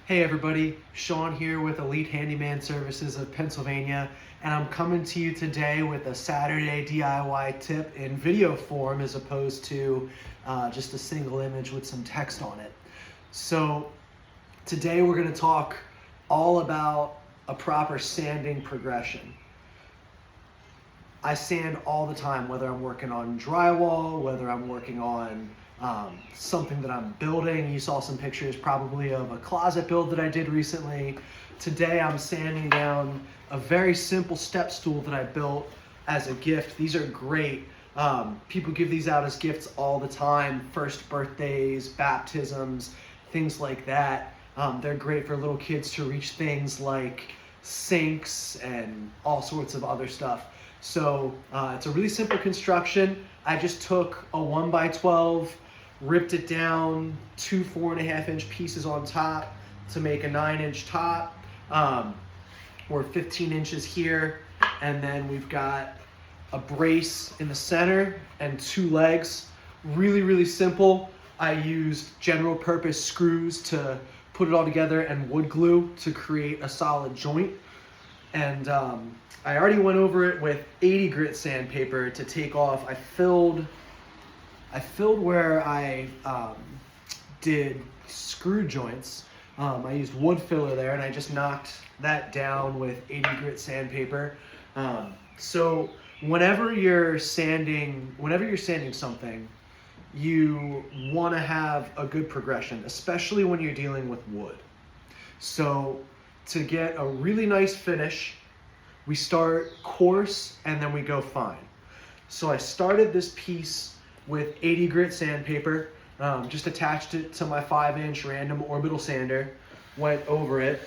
Hey everybody, Sean here with Elite Handyman Services of Pennsylvania, and I'm coming to you today with a Saturday DIY tip in video form as opposed to just a single image with some text on it. So today we're going to talk all about a proper sanding progression. I sand all the time, whether I'm working on drywall, whether I'm working on something that I'm building. You saw some pictures probably of a closet build that I did recently. Today I'm sanding down a very simple step stool that I built as a gift. These are great. People give these out as gifts all the time, first birthdays, baptisms, things like that. They're great for little kids to reach things like sinks and all sorts of other stuff. So it's a really simple construction. I just took a 1x12, ripped it down, two 4.5-inch pieces on top to make a 9-inch top. We're 15 inches here, and then we've got a brace in the center and two legs. Really simple. I used general purpose screws to put it all together and wood glue to create a solid joint. And I already went over it with 80 grit sandpaper to take off. I filled where I did screw joints. I used wood filler there, and I just knocked that down with 80 grit sandpaper. So whenever you're sanding something, you want to have a good progression, especially when you're dealing with wood. So to get a really nice finish, we start coarse and then we go fine. So I started this piece with 80 grit sandpaper, just attached it to my 5-inch random orbital sander, went over it.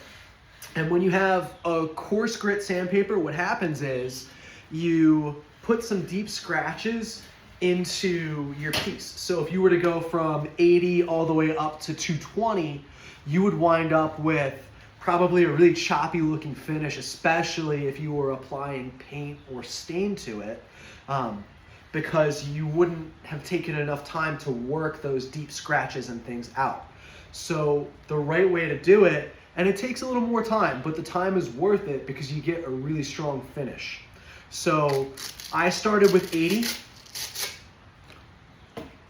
And when you have a coarse grit sandpaper, what happens is you put some deep scratches into your piece. So if you were to go from 80 all the way up to 220, you would wind up with probably a really choppy looking finish, especially if you were applying paint or stain to it, because you wouldn't have taken enough time to work those deep scratches and things out. So the right way to do it, and it takes a little more time, but the time is worth it because you get a really strong finish. So I started with 80,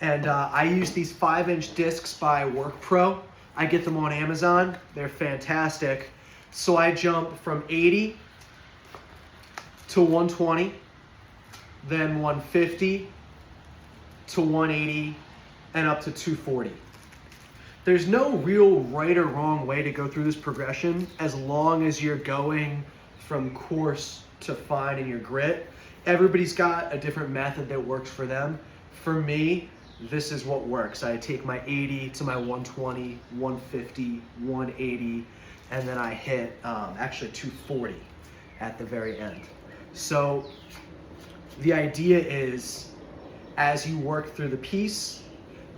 and I use these 5-inch discs by WorkPro. I get them on Amazon. They're fantastic. So I jump from 80 to 120, then 150 to 180, and up to 240. There's no real right or wrong way to go through this progression as long as you're going from coarse to fine in your grit. Everybody's got a different method that works for them. For me, this is what works. I take my 80 to my 120, 150, 180, and then I hit actually 240 at the very end. So the idea is, as you work through the piece,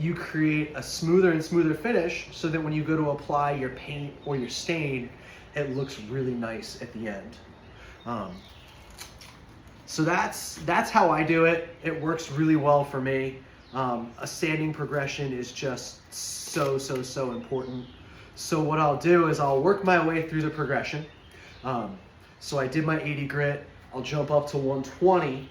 you create a smoother and smoother finish so that when you go to apply your paint or your stain, it looks really nice at the end. So that's how I do it. It works really well for me. A sanding progression is just so important. So what I'll do is I'll work my way through the progression. So I did my 80 grit, I'll jump up to 120,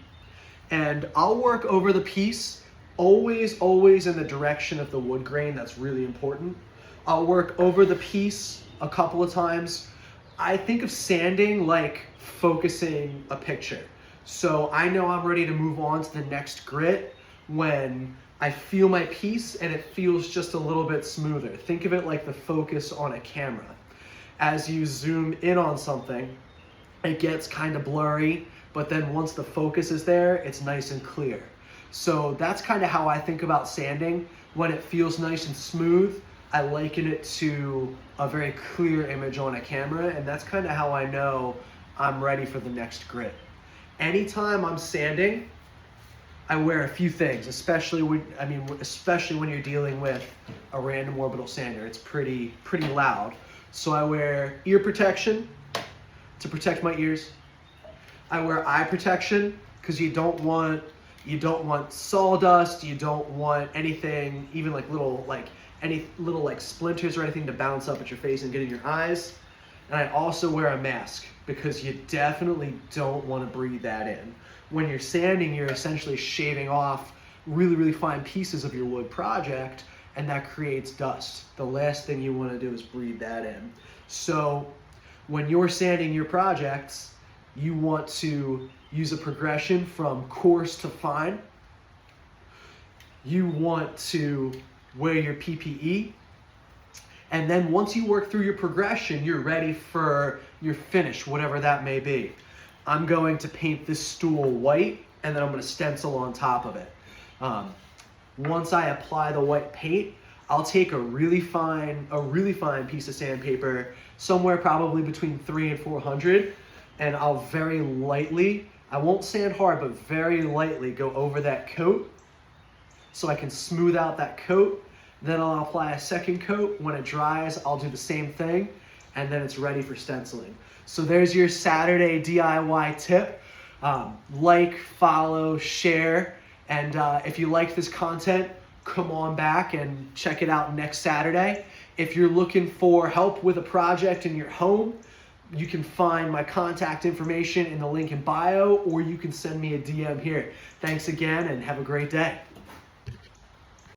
and I'll work over the piece, always in the direction of the wood grain. That's really important. I'll work over the piece a couple of times. I think of sanding like focusing a picture. So I know I'm ready to move on to the next grit when I feel my piece and it feels just a little bit smoother. Think of it like the focus on a camera. As you zoom in on something, it gets kind of blurry, but then once the focus is there, it's nice and clear. So that's kind of how I think about sanding. When it feels nice and smooth, I liken it to a very clear image on a camera, and that's kind of how I know I'm ready for the next grit. Anytime I'm sanding, I wear a few things, especially when you're dealing with a random orbital sander. It's pretty loud. So I wear ear protection to protect my ears. I wear eye protection because you don't want sawdust, you don't want anything, even like little like any little like splinters or anything to bounce up at your face and get in your eyes. And I also wear a mask because you definitely don't want to breathe that in. When you're sanding, you're essentially shaving off really, really fine pieces of your wood project, and that creates dust. The last thing you want to do is breathe that in. So when you're sanding your projects, you want to use a progression from coarse to fine. You want to wear your PPE. And then once you work through your progression, you're ready for your finish, whatever that may be. I'm going to paint this stool white, and then I'm going to stencil on top of it. Once I apply the white paint, I'll take a really fine piece of sandpaper, somewhere probably between 300 and 400, and I'll very lightly, I won't sand hard, but very lightly go over that coat so I can smooth out that coat. Then I'll apply a second coat. When it dries, I'll do the same thing, and then it's ready for stenciling. So there's your Saturday DIY tip. Like, follow, share, and if you like this content, come on back and check it out next Saturday. If you're looking for help with a project in your home, you can find my contact information in the link in bio, or you can send me a DM here. Thanks again, and have a great day.